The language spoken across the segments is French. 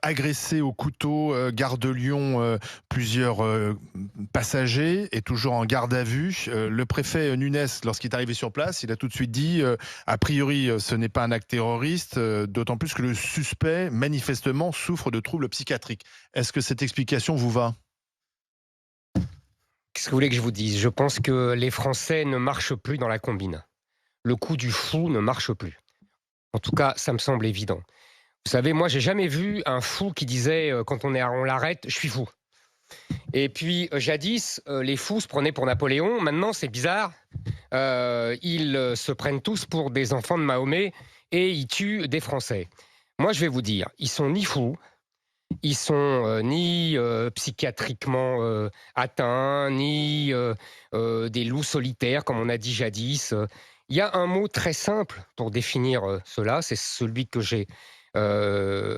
agressé au couteau, gare de Lyon, plusieurs passagers et toujours en garde à vue. Le préfet Nunes, lorsqu'il est arrivé sur place, il a tout de suite dit a priori, ce n'est pas un acte terroriste, d'autant plus que le suspect, manifestement, souffre de troubles psychiatriques. Est-ce que cette explication vous va? Qu'est-ce que vous voulez que je vous dise? Je pense que les Français ne marchent plus dans la combine. Le coup du fou ne marche plus. En tout cas, ça me semble évident. Vous savez, moi, j'ai jamais vu un fou qui disait, quand on l'arrête: «Je suis fou». Et puis, jadis, les fous se prenaient pour Napoléon. Maintenant, c'est bizarre, ils, se prennent tous pour des enfants de Mahomet et ils tuent des Français. Moi, je vais vous dire, ils sont ni fous, ils sont, ni, psychiatriquement, atteints, ni, des loups solitaires comme on a dit jadis. Il y a un mot très simple pour définir, cela, c'est celui que j'ai,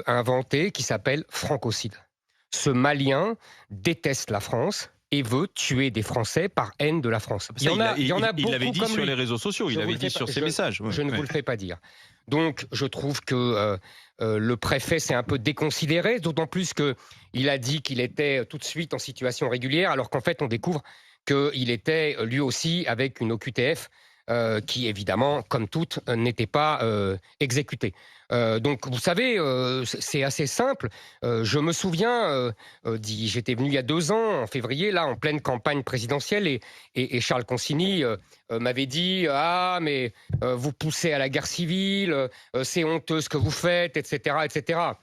inventé qui s'appelle francocide. Ce Malien déteste la France et veut tuer des Français par haine de la France. Ça, Il y en a il l'avait beaucoup dit comme sur lui. les réseaux sociaux, il Je vous l'avait le fais dit pas sur ses je messages. Ouais, je ne ouais. vous le fais pas dire. Donc je trouve que, le préfet s'est un peu déconsidéré, d'autant plus qu'il a dit qu'il était tout de suite en situation régulière, alors qu'en fait on découvre qu'il était lui aussi avec une OQTF, qui évidemment, comme toutes, n'était pas, exécutée. Donc vous savez, c'est assez simple. Je me souviens, j'étais venu il y a 2 ans, en février, là, en pleine campagne présidentielle et Charles Consigny, m'avait dit: «Ah mais vous poussez à la guerre civile, c'est honteux ce que vous faites», et cetera, et cetera.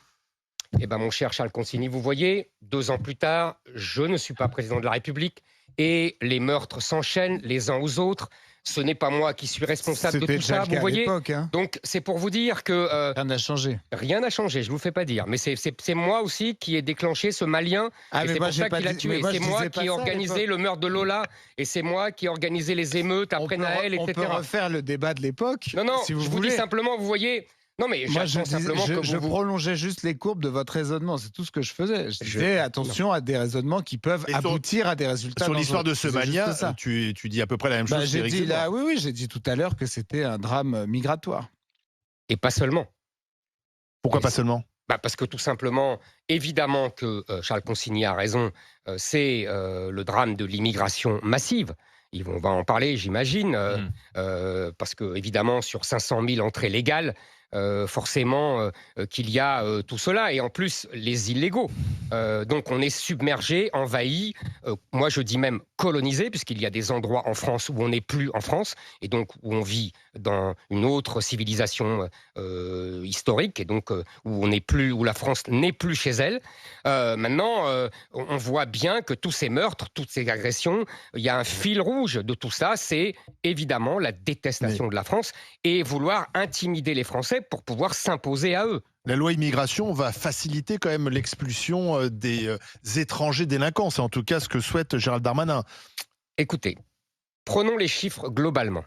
Eh ben, mon cher Charles Consigny, vous voyez, 2 ans plus tard, je ne suis pas président de la République et les meurtres s'enchaînent les uns aux autres. Ce n'est pas moi qui suis responsable de C'était tout déjà ça, le vous cas à voyez? l'époque, hein. Donc, c'est pour vous dire que Rien n'a changé. rien n'a changé, je ne vous fais pas dire. Mais c'est moi aussi qui ai déclenché ce Malien Ah et mais c'est moi pour j'ai ça pas qu'il a dit mais tué. moi C'est je moi disais pas qui ai ça à organisé l'époque. le meurtre de Lola et c'est moi qui ai organisé les émeutes après Naël, On peut etc. refaire le débat de l'époque, Non, non, si vous je vous dis voulez. simplement, vous voyez. Non, mais Moi, j'attends simplement que je vous vous. prolongeais juste les courbes de votre raisonnement, c'est tout ce que je faisais. Je Je... disais Non. attention à des raisonnements qui peuvent Et aboutir à des résultats sur l'histoire dangereux. de Je disais juste Somalia, ça. tu dis à peu près la même Bah, chose j'ai qu'Éric dit Zemmour. là, oui, oui, j'ai dit tout à l'heure que c'était un drame migratoire. Et pas seulement. Pourquoi Et pas seulement? Bah parce que tout simplement, évidemment que Charles Consigny a raison, c'est le drame de l'immigration massive. On va en parler, j'imagine, Mmh. parce que évidemment, sur 500 000 entrées légales, forcément qu'il y a tout cela, et en plus les illégaux. Donc on est submergé, envahi, moi je dis même colonisé, puisqu'il y a des endroits en France où on n'est plus en France, et donc où on vit dans une autre civilisation historique, et donc où on n'est plus, où la France n'est plus chez elle. Maintenant, on voit bien que tous ces meurtres, toutes ces agressions, il y a un fil rouge de tout ça, c'est évidemment la Mais détestation de la France et vouloir intimider les Français pour pouvoir s'imposer à eux. la loi immigration va faciliter quand même l'expulsion des étrangers délinquants. C'est en tout cas ce que souhaite Gérald Darmanin. Écoutez, prenons les chiffres globalement.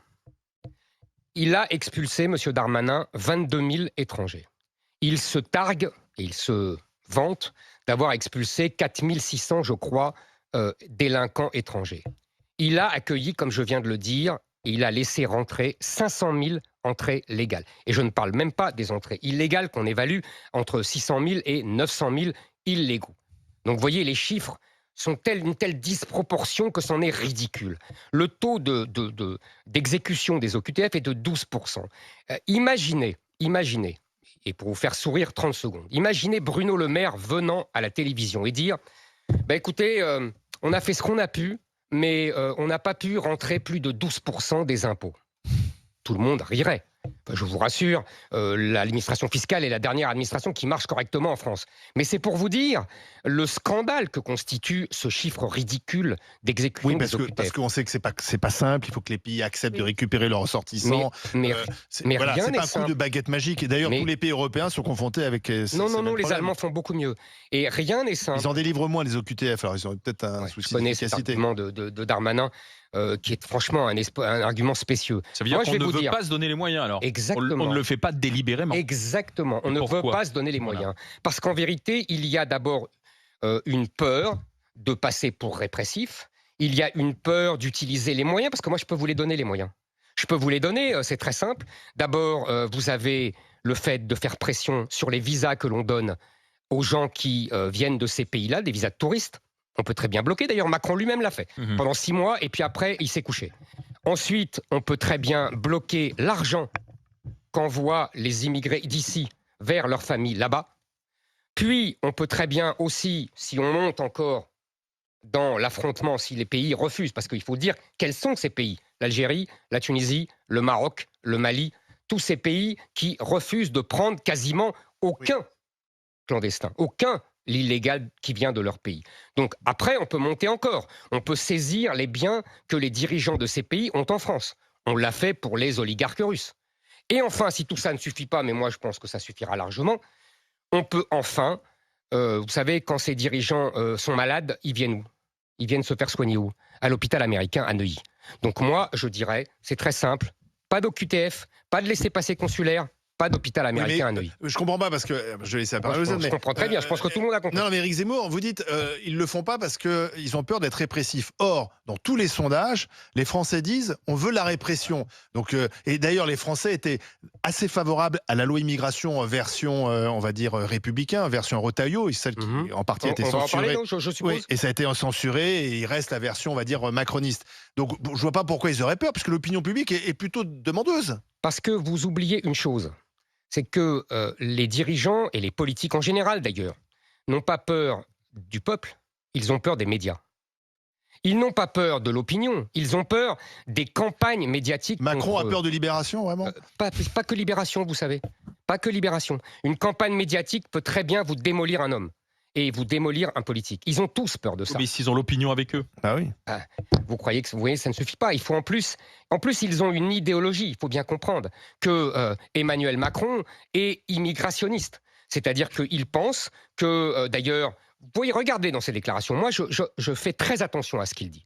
Il a expulsé, Monsieur Darmanin, 22 000 étrangers. Il se targue et il se vante d'avoir expulsé 4 600, je crois, délinquants étrangers. Il a accueilli, comme je viens de le dire, et il a laissé rentrer 500 000 entrées légales. Et je ne parle même pas des entrées illégales qu'on évalue entre 600 000 et 900 000 illégaux. Donc vous voyez, les chiffres sont une telle disproportion que c'en est ridicule. Le taux d'exécution des OQTF est de 12%. Imaginez, et pour vous faire sourire 30 secondes, imaginez Bruno Le Maire venant à la télévision et dire bah écoutez, on a fait ce qu'on a pu, mais on n'a pas pu rentrer plus de 12% des impôts. Tout le monde rirait. Enfin, je vous rassure, l'administration fiscale est la dernière administration qui marche correctement en France. Mais c'est pour vous dire le scandale que constitue ce chiffre ridicule d'exécution Oui, des parce OQTF. qu'on sait que c'est pas simple. Il faut que les pays acceptent de récupérer leurs ressortissants. Mais, Euh, mais voilà, rien c'est n'est pas un coup de simple. baguette magique. Et d'ailleurs, Mais- tous les pays européens sont confrontés avec Non, non, ces non, mêmes les problèmes. Allemands font beaucoup mieux. Et rien n'est simple. Ils en délivrent moins les OQTF. Alors ils ont peut-être un Ouais, je souci connais cet d'efficacité. argument de Darmanin, qui est franchement un argument spécieux. Ça veut dire Moi, je qu'on vais ne vous veut dire, pas se donner les moyens alors. exactement. On ne le fait pas délibérément. Exactement. On Et ne veut pourquoi? pas se donner les Voilà. moyens. Parce qu'en vérité, il y a d'abord une peur de passer pour répressif. Il y a une peur d'utiliser les moyens, parce que moi, je peux vous les donner, les moyens. Je peux vous les donner, c'est très simple. D'abord, vous avez le fait de faire pression sur les visas que l'on donne aux gens qui viennent de ces pays-là, des visas de touristes. On peut très bien bloquer, d'ailleurs Macron lui-même l'a fait, pendant 6 mois, et puis après il s'est couché. Ensuite, on peut très bien bloquer l'argent qu'envoient les immigrés d'ici vers leur famille là-bas. Puis, on peut très bien aussi, si on monte encore dans l'affrontement, si les pays refusent, parce qu'il faut dire quels sont ces pays. L'Algérie, la Tunisie, le Maroc, le Mali, tous ces pays qui refusent de prendre quasiment aucun clandestin, aucun l'illégal qui vient de leur pays. Donc après, on peut monter encore. On peut saisir les biens que les dirigeants de ces pays ont en France. On l'a fait pour les oligarques russes. Et enfin, si tout ça ne suffit pas, mais moi je pense que ça suffira largement, on peut enfin, vous savez, quand ces dirigeants sont malades, ils viennent où? Ils viennent se faire soigner où? À l'hôpital américain à Neuilly. Donc moi, je dirais, c'est très simple, pas d'OQTF, pas de laissez-passer consulaire, pas d'hôpital américain à Neuilly. Je comprends pas parce que je vais laisser la parole. Je comprends très bien. Je pense que tout le monde a compris. Non, mais Éric Zemmour, vous dites ils le font pas parce que ils ont peur d'être répressifs. Or, dans tous les sondages, les Français disent on veut la répression. Donc, et d'ailleurs, les Français étaient assez favorables à la loi immigration version, on va dire républicain, version Retailleau, celle qui en partie a été censurée. Je suppose. Oui, et ça a été censuré et il reste la version, on va dire macroniste. Donc, je vois pas pourquoi ils auraient peur, parce que l'opinion publique est plutôt demandeuse. Parce que vous oubliez une chose. C'est que les dirigeants, et les politiques en général d'ailleurs, n'ont pas peur du peuple, ils ont peur des médias. Ils n'ont pas peur de l'opinion, ils ont peur des campagnes médiatiques. Macron a peur de Libération, vraiment pas que Libération, vous savez. Pas que Libération. Une campagne médiatique peut très bien vous démolir un homme et vous démolir un politique. Ils ont tous peur de ça. Mais s'ils ont l'opinion avec eux. Ah oui. Vous croyez que, vous voyez, ça ne suffit pas. Il faut en plus, ils ont une idéologie. Il faut bien comprendre que Emmanuel Macron est immigrationniste. C'est-à-dire qu'il pense que, d'ailleurs, vous pouvez regarder dans ses déclarations. Moi, je fais très attention à ce qu'il dit.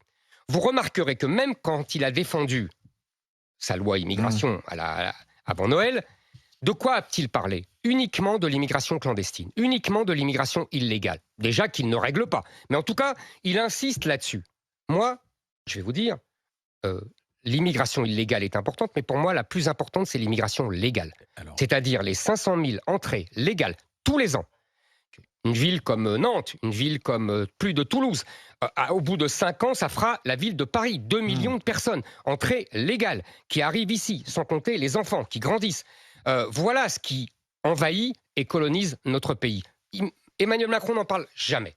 Vous remarquerez que même quand il a défendu sa loi immigration avant Noël, de quoi a-t-il parlé? Uniquement de l'immigration clandestine, uniquement de l'immigration illégale. Déjà qu'il ne règle pas. Mais en tout cas, il insiste là-dessus. Moi, je vais vous dire, l'immigration illégale est importante, mais pour moi, la plus importante, c'est l'immigration légale. C'est-à-dire les 500 000 entrées légales tous les ans. Une ville comme Nantes, une ville comme plus de Toulouse, au bout de 5 ans, ça fera la ville de Paris. 2 millions de personnes, entrées légales, qui arrivent ici, sans compter les enfants qui grandissent. Voilà ce qui envahit et colonise notre pays. Emmanuel Macron n'en parle jamais.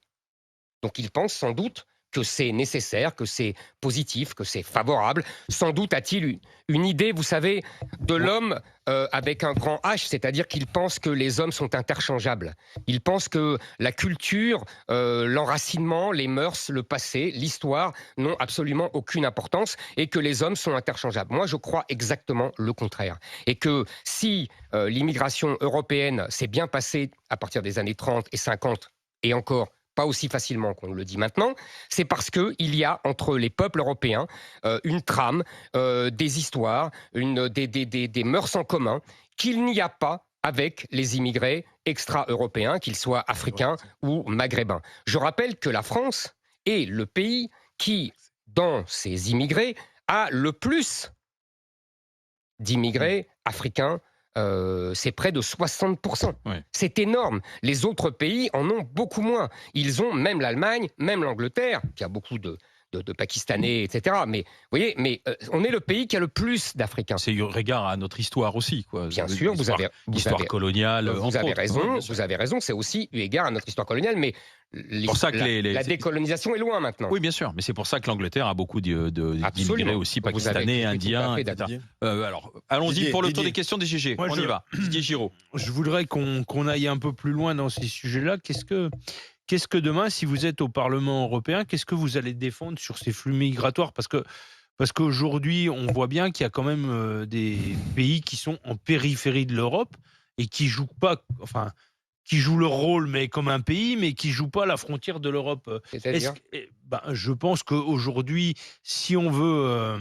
Donc il pense sans doute que c'est nécessaire, que c'est positif, que c'est favorable. Sans doute a-t-il une idée, vous savez, de l'homme avec un grand H, c'est-à-dire qu'il pense que les hommes sont interchangeables. Il pense que la culture, l'enracinement, les mœurs, le passé, l'histoire n'ont absolument aucune importance et que les hommes sont interchangeables. Moi, je crois exactement le contraire. Et que si l'immigration européenne s'est bien passée à partir des années 30 et 50 et encore pas aussi facilement qu'on le dit maintenant, c'est parce qu'il y a entre les peuples européens une trame, des histoires, des mœurs en commun qu'il n'y a pas avec les immigrés extra-européens, qu'ils soient africains ou maghrébins. Je rappelle que la France est le pays qui, dans ses immigrés, a le plus d'immigrés africains. C'est près de 60%. Ouais. C'est énorme. Les autres pays en ont beaucoup moins. Ils ont, même l'Allemagne, même l'Angleterre, qui a beaucoup de Pakistanais, etc. Mais vous voyez, on est le pays qui a le plus d'Africains. C'est eu regard à notre histoire aussi, quoi. Bien sûr, vous avez coloniale. Vous avez raison. Vous avez raison. C'est aussi eu égard à notre histoire coloniale, mais pour ça que la décolonisation est loin maintenant. Oui, bien sûr, mais c'est pour ça que l'Angleterre a beaucoup d'immigrés aussi pakistanais, indiens, etc. Alors, allons-y pour le tour des questions des GG. On y va. Didier Giraud. Je voudrais qu'on aille un peu plus loin dans ces sujets-là. Qu'est-ce que demain, si vous êtes au Parlement européen, qu'est-ce que vous allez défendre sur ces flux migratoires? Parce qu'aujourd'hui, on voit bien qu'il y a quand même des pays qui sont en périphérie de l'Europe et qui jouent pas, qui jouent leur rôle, mais comme un pays, mais qui jouent pas à la frontière de l'Europe. C'est-à-dire je pense qu'aujourd'hui, si on veut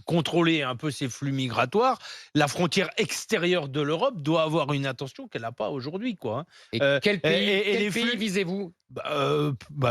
contrôler un peu ces flux migratoires, la frontière extérieure de l'Europe doit avoir une attention qu'elle n'a pas aujourd'hui, quoi. Et quel pays visez-vous?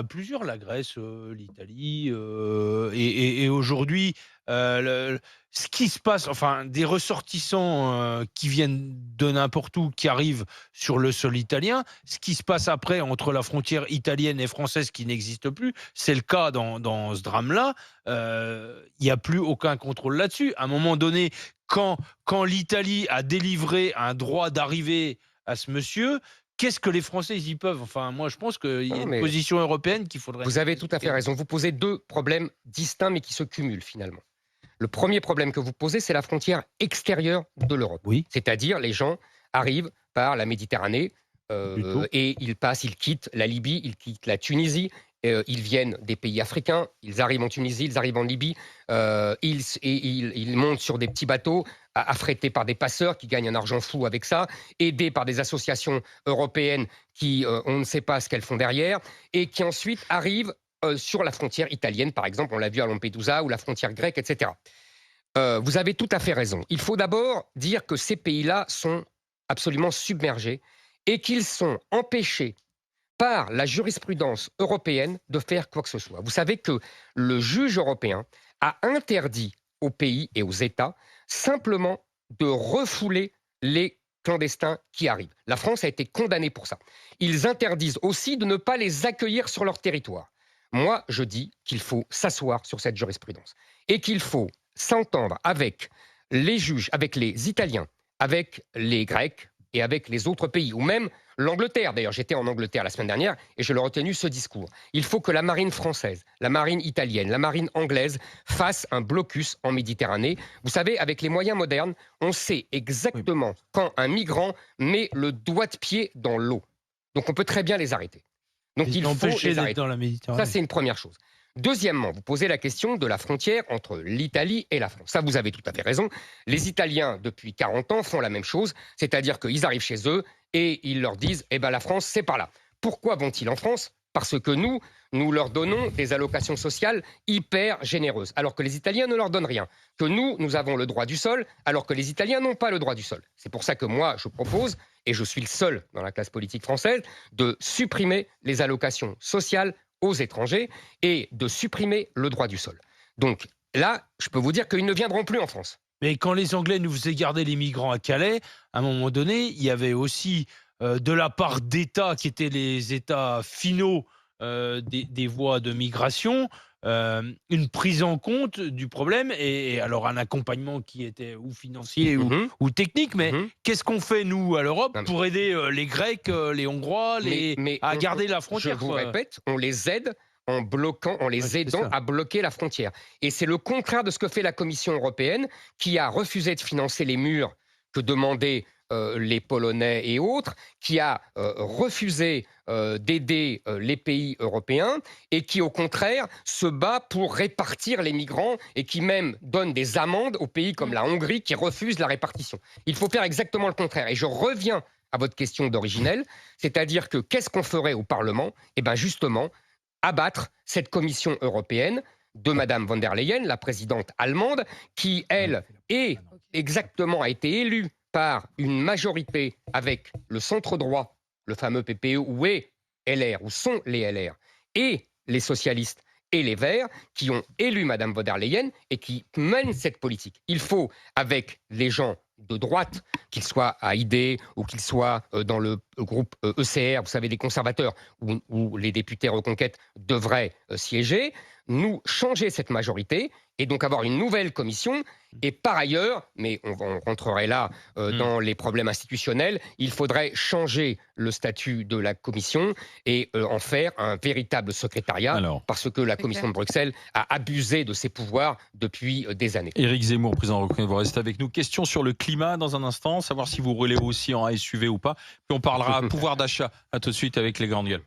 Plusieurs, la Grèce, l'Italie, et aujourd'hui, ce qui se passe, enfin, des ressortissants qui viennent de n'importe où, qui arrivent sur le sol italien, ce qui se passe après entre la frontière italienne et française qui n'existe plus, c'est le cas dans ce drame-là, il n'y a plus aucun contrôle là-dessus. À un moment donné, quand l'Italie a délivré un droit d'arrivée à ce monsieur, qu'est-ce que les Français y peuvent? Enfin, moi, je pense qu'il y a une position européenne qu'il faudrait... Vous avez tout à fait raison. Vous posez deux problèmes distincts, mais qui se cumulent finalement. Le premier problème que vous posez, c'est la frontière extérieure de l'Europe. Oui. C'est-à-dire, les gens arrivent par la Méditerranée et ils quittent la Libye, ils quittent la Tunisie, ils viennent des pays africains, ils arrivent en Tunisie, ils arrivent en Libye, ils montent sur des petits bateaux affrétés par des passeurs qui gagnent un argent fou avec ça, aidés par des associations européennes qui, on ne sait pas ce qu'elles font derrière, et qui ensuite arrivent sur la frontière italienne, par exemple, on l'a vu à Lampedusa, ou la frontière grecque, etc. Vous avez tout à fait raison. Il faut d'abord dire que ces pays-là sont absolument submergés et qu'ils sont empêchés par la jurisprudence européenne de faire quoi que ce soit. Vous savez que le juge européen a interdit aux pays et aux États simplement de refouler les clandestins qui arrivent. La France a été condamnée pour ça. Ils interdisent aussi de ne pas les accueillir sur leur territoire. Moi, je dis qu'il faut s'asseoir sur cette jurisprudence et qu'il faut s'entendre avec les juges, avec les Italiens, avec les Grecs et avec les autres pays, ou même l'Angleterre. D'ailleurs, j'étais en Angleterre la semaine dernière et je leur ai retenu ce discours. Il faut que la marine française, la marine italienne, la marine anglaise fassent un blocus en Méditerranée. Vous savez, avec les moyens modernes, on sait exactement quand un migrant met le doigt de pied dans l'eau. Donc on peut très bien les arrêter. Donc il faut les arrêter. Dans la Méditerranée. Ça, c'est une première chose. Deuxièmement, vous posez la question de la frontière entre l'Italie et la France. Ça, vous avez tout à fait raison. Les Italiens, depuis 40 ans, font la même chose, c'est-à-dire qu'ils arrivent chez eux et ils leur disent « Eh bien, la France, c'est par là ». Pourquoi vont-ils en France ? Parce que nous leur donnons des allocations sociales hyper généreuses, alors que les Italiens ne leur donnent rien. Que nous avons le droit du sol, alors que les Italiens n'ont pas le droit du sol. C'est pour ça que moi, je propose, et je suis le seul dans la classe politique française, de supprimer les allocations sociales aux étrangers et de supprimer le droit du sol. Donc là, je peux vous dire qu'ils ne viendront plus en France. Mais quand les Anglais nous faisaient garder les migrants à Calais, à un moment donné, il y avait aussi de la part d'États qui étaient les États finaux des voies de migration, une prise en compte du problème et alors un accompagnement qui était ou financier ou technique. Mais qu'est-ce qu'on fait, nous, à l'Europe, pour aider les Grecs, les Hongrois à garder la frontière? Je vous répète, on les aide en les aidant à bloquer la frontière. Et c'est le contraire de ce que fait la Commission européenne, qui a refusé de financer les murs que demandaient les Polonais et autres, qui a refusé d'aider les pays européens et qui, au contraire, se bat pour répartir les migrants et qui même donne des amendes aux pays comme la Hongrie qui refusent la répartition. Il faut faire exactement le contraire. Et je reviens à votre question d'originelle, c'est-à-dire que qu'est-ce qu'on ferait au Parlement ? Eh bien, justement, abattre cette Commission européenne de Mme von der Leyen, la présidente allemande, qui, elle, a été élue par une majorité avec le centre-droit, le fameux PPE, où sont les LR, et les socialistes et les Verts, qui ont élu Mme von der Leyen et qui mènent cette politique. Il faut, avec les gens de droite, qu'ils soient à ID ou qu'ils soient dans le groupe ECR, vous savez, les conservateurs, où les députés Reconquête devraient siéger, nous changer cette majorité et donc avoir une nouvelle commission. Et par ailleurs, mais on rentrerait là dans les problèmes institutionnels, il faudrait changer le statut de la commission et en faire un véritable secrétariat, parce que la commission de Bruxelles a abusé de ses pouvoirs depuis des années. Éric Zemmour, président Reconquête, vous restez avec nous. Question sur le climat dans un instant, savoir si vous roulez aussi en SUV ou pas. Puis on parlera pouvoir d'achat. À tout de suite avec les grandes gueules.